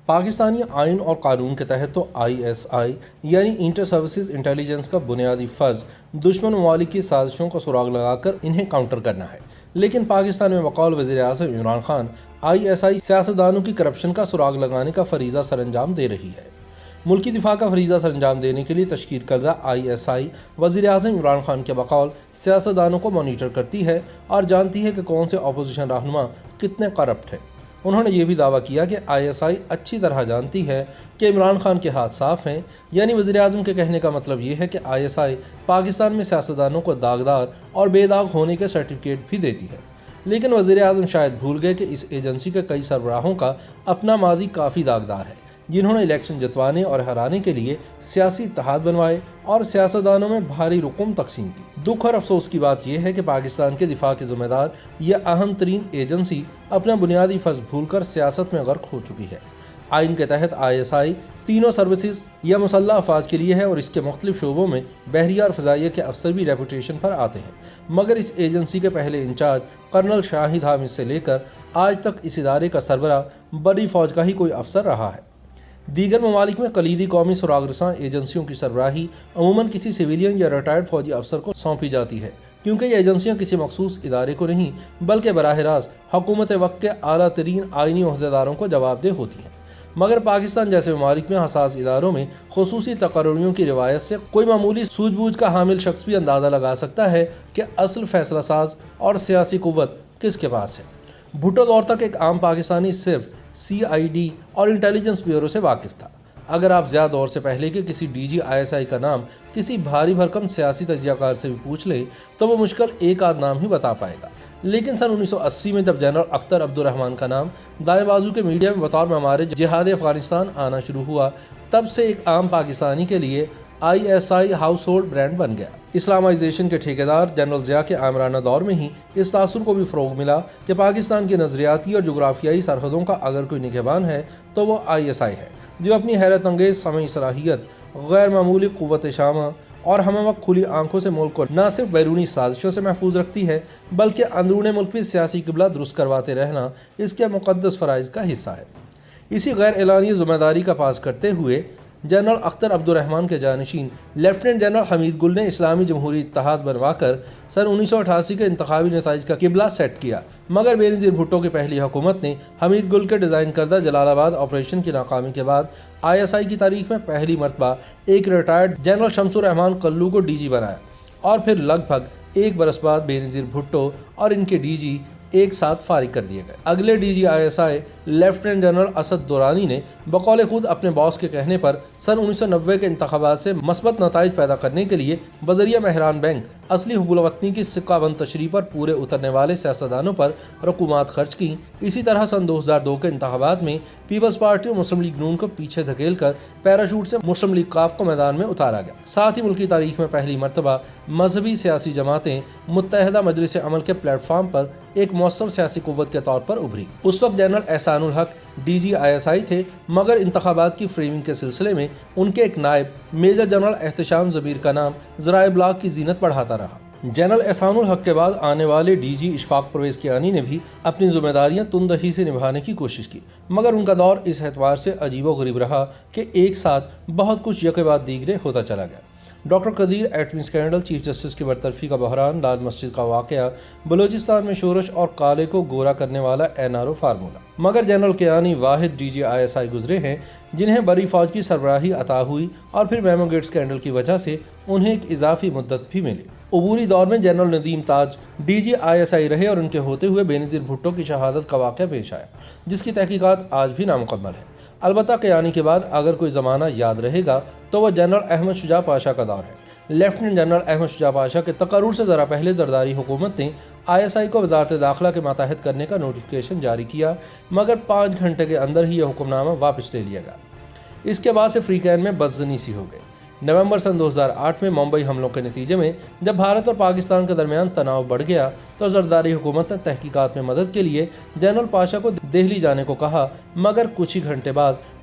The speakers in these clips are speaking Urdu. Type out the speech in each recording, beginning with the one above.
پاکستانی آئین اور قانون کے تحت تو ISI یعنی انٹر سروسز انٹیلیجنس کا بنیادی فرض دشمن ممالک کی سازشوں کا سراغ لگا کر انہیں کاؤنٹر کرنا ہے، لیکن پاکستان میں بقول وزیر اعظم عمران خان ISI سیاستدانوں کی کرپشن کا سراغ لگانے کا فریضہ سر انجام دے رہی ہے۔ ملکی دفاع کا فریضہ سر انجام دینے کے لیے تشکیل کردہ ISI وزیر اعظم عمران خان کے بقول سیاستدانوں کو مانیٹر کرتی ہے اور جانتی ہے کہ کون سے اپوزیشن رہنما کتنے کرپٹ ہیں۔ انہوں نے یہ بھی دعویٰ کیا کہ ISI اچھی طرح جانتی ہے کہ عمران خان کے ہاتھ صاف ہیں، یعنی وزیر اعظم کے کہنے کا مطلب یہ ہے کہ ISI پاکستان میں سیاستدانوں کو داغدار اور بے داغ ہونے کے سرٹیفکیٹ بھی دیتی ہے۔ لیکن وزیر اعظم شاید بھول گئے کہ اس ایجنسی کے کئی سربراہوں کا اپنا ماضی کافی داغدار ہے، جنہوں نے الیکشن جتوانے اور ہرانے کے لیے سیاسی اتحاد بنوائے اور سیاستدانوں میں بھاری رقم تقسیم کی۔ دکھ اور افسوس کی بات یہ ہے کہ پاکستان کے دفاع کے ذمہ دار یہ اہم ترین ایجنسی اپنا بنیادی فرض بھول کر سیاست میں غرق ہو چکی ہے۔ آئین کے تحت ISI تینوں سروسز یا مسلح افواج کے لیے ہے اور اس کے مختلف شعبوں میں بحریہ اور فضائیہ کے افسر بھی ریپوٹیشن پر آتے ہیں، مگر اس ایجنسی کے پہلے انچارج کرنل شاہد حامد سے لے کر آج تک اس ادارے کا سربراہ بڑی فوج کا ہی کوئی افسر رہا ہے۔ دیگر ممالک میں کلیدی قومی سراغ رساں ایجنسیوں کی سربراہی عموماً کسی سویلین یا ریٹائرڈ فوجی افسر کو سونپی جاتی ہے، کیونکہ یہ ایجنسیاں کسی مخصوص ادارے کو نہیں بلکہ براہ راست حکومت وقت کے اعلیٰ ترین آئینی عہدیداروں کو جواب دہ ہوتی ہیں۔ مگر پاکستان جیسے ممالک میں حساس اداروں میں خصوصی تقرریوں کی روایت سے کوئی معمولی سوجھ بوجھ کا حامل شخص بھی اندازہ لگا سکتا ہے کہ اصل فیصلہ ساز اور سیاسی قوت کس کے پاس ہے۔ بھٹو دور تک ایک عام پاکستانی صرف CID اور انٹیلیجنس بیورو سے واقف تھا۔ اگر آپ زیادہ دور سے پہلے کے کسی DG ISI کا نام کسی بھاری بھرکم سیاسی تجزیہ کار سے بھی پوچھ لیں تو وہ مشکل ایک آدھ نام ہی بتا پائے گا۔ لیکن سن 1980 میں جب جنرل اختر عبد الرحمان کا نام دائیں بازو کے میڈیا میں بطور معمار جہاد افغانستان آنا شروع ہوا، تب سے ایک عام پاکستانی کے لیے ISI ہاؤس ہولڈ برانڈ بن گیا۔ اسلامائزیشن کے ٹھیکیدار جنرل ضیاء کے آمرانہ دور میں ہی اس تاثر کو بھی فروغ ملا کہ پاکستان کی نظریاتی اور جغرافیائی سرحدوں کا اگر کوئی نگہبان ہے تو وہ ISI ہے، جو اپنی حیرت انگیز سمعی صلاحیت، غیر معمولی قوت شامہ اور ہمہ وقت کھلی آنکھوں سے ملک کو نہ صرف بیرونی سازشوں سے محفوظ رکھتی ہے بلکہ اندرون ملک بھی سیاسی قبلہ درست کرواتے رہنا اس کے مقدس فرائض کا حصہ ہے۔ اسی غیر اعلانی ذمہ داری کا پاس کرتے ہوئے جنرل اختر عبد الرحمان کے جانشین لیفٹیننٹ جنرل حمید گل نے اسلامی جمہوری اتحاد بنوا کر سن 1988 کے انتخابی نتائج کا قبلہ سیٹ کیا، مگر بینظیر بھٹو کی پہلی حکومت نے حمید گل کے ڈیزائن کردہ جلال آباد آپریشن کی ناکامی کے بعد ISI کی تاریخ میں پہلی مرتبہ ایک ریٹائرڈ جنرل شمس الرحمان قلو کو DG بنایا، اور پھر لگ بھگ ایک برس بعد بینظیر بھٹو اور ان کے DG ایک ساتھ فارغ کر دیے گئے۔ اگلے DG ISI lieutenant general Asad Durrani نے بقول خود اپنے باس کے کہنے پر سن 1990 کے انتخابات سے مثبت نتائج پیدا کرنے کے لیے بذریعہ مہران بینک اصلی حب الوطنی کی سکہ بند تشریح پر پورے اترنے والے سیاستدانوں پر رقومات خرچ کی۔ اسی طرح سن 2002 کے انتخابات میں پیپلز پارٹی اور مسلم لیگ نون کو پیچھے دھکیل کر پیراشوٹ سے مسلم لیگ کاف کو میدان میں اتارا گیا۔ ساتھ ہی ملکی تاریخ میں پہلی مرتبہ مذہبی سیاسی جماعتیں متحدہ مجلس عمل کے پلیٹ فارم پر ایک مؤثر سیاسی قوت کے طور پر ابھری۔ اس وقت جنرل احسان الحق DG ISI تھے، مگر انتخابات کی فریمنگ کے سلسلے میں ان کے ایک نائب میجر جنرل احتشام ضمیر کا نام ذرائع ابلاغ کی زینت بڑھاتا رہا۔ جنرل احسان الحق کے بعد آنے والے DG اشفاق پرویز کیانی نے بھی اپنی ذمہ داریاں تندہی سے نبھانے کی کوشش کی، مگر ان کا دور اس اعتبار سے عجیب و غریب رہا کہ ایک ساتھ بہت کچھ یکے بعد دیگرے ہوتا چلا گیا۔ ڈاکٹر قدیر ایٹمی اسکینڈل، چیف جسٹس کی برطرفی کا بحران، لال مسجد کا واقعہ، بلوچستان میں شورش اور کالے کو گورا کرنے والا NRO فارمولہ۔ مگر جنرل کیانی واحد DG ISI گزرے ہیں جنہیں بڑی فوج کی سربراہی عطا ہوئی اور پھر میمو گیٹ اسکینڈل کی وجہ سے انہیں ایک اضافی مدت بھی ملی۔ عبوری دور میں جنرل ندیم تاج DG ISI رہے اور ان کے ہوتے ہوئے بینظیر بھٹو کی شہادت کا واقعہ پیش آیا، جس کی تحقیقات آج بھی نامکمل ہے۔ البتہ کیانی کے بعد اگر کوئی زمانہ یاد رہے گا تو وہ جنرل احمد شجاع پاشا کا دور ہے۔ لیفٹیننٹ جنرل احمد شجاع پاشا کے تقرر سے ذرا پہلے زرداری حکومت نے ISI کو وزارت داخلہ کے ماتحت کرنے کا نوٹیفیکیشن جاری کیا، مگر 5 گھنٹے کے اندر ہی یہ حکم نامہ واپس لے لیا گیا۔ اس کے بعد سے فریقین میں بدظنی سی ہو گئی۔ نومبر سن 2008 میں ممبئی حملوں کے نتیجے میں جب بھارت اور پاکستان کے درمیان تناؤ بڑھ گیا تو زرداری حکومت نے تحقیقات میں مدد کے لیے جنرل پاشا کو دہلی جانے کو کہا، مگر کچھ ہی گھنٹے بعد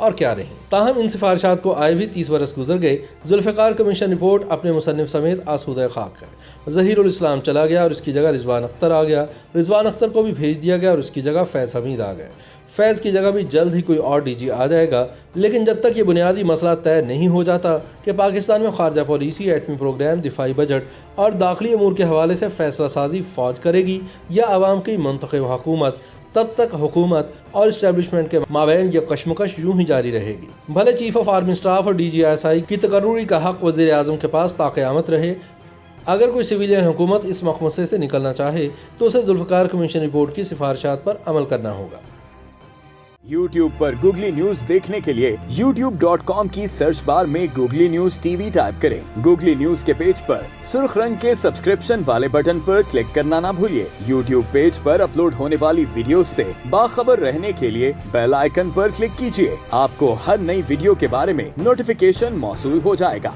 اور کیا رہیں۔ تاہم ان سفارشات کو آئے بھی 30 برس گزر گئے، ذوالفقار کمیشن رپورٹ اپنے مصنف سمیت آسودہ خاک ہے۔ ظہیر الاسلام چلا گیا اور اس کی جگہ رضوان اختر آ گیا، رضوان اختر کو بھی بھیج دیا گیا اور اس کی جگہ فیض حمید آ گئے۔ فیض کی جگہ بھی جلد ہی کوئی اور ڈی جی آ جائے گا، لیکن جب تک یہ بنیادی مسئلہ طے نہیں ہو جاتا کہ پاکستان میں خارجہ پالیسی، ایٹمی پروگرام، دفاعی بجٹ اور داخلی امور کے حوالے سے فیصلہ سازی فوج کرے گی یا عوام کی منتخب حکومت، تب تک حکومت اور اسٹیبلشمنٹ کے مابین یہ کشمکش یوں ہی جاری رہے گی۔ بھلے چیف آف آرمی اسٹاف اور DGSI کی تقرری کا حق وزیر اعظم کے پاس تا قیامت رہے، اگر کوئی سویلین حکومت اس مخمصے سے نکلنا چاہے تو اسے ذوالفقار کمیشن رپورٹ کی سفارشات پر عمل کرنا ہوگا۔ YouTube پر گوگلی نیوز دیکھنے کے لیے youtube.com کی سرچ بار میں گوگلی نیوز TV ٹائپ کریں۔ گوگلی نیوز کے پیج پر سرخ رنگ کے سبسکرپشن والے بٹن پر کلک کرنا نہ بھولیے۔ YouTube پیج پر اپلوڈ ہونے والی ویڈیوز سے باخبر رہنے کے لیے بیل آئیکن پر کلک کیجیے۔ آپ کو ہر نئی ویڈیو کے بارے میں نوٹیفیکیشن موصول ہو جائے گا۔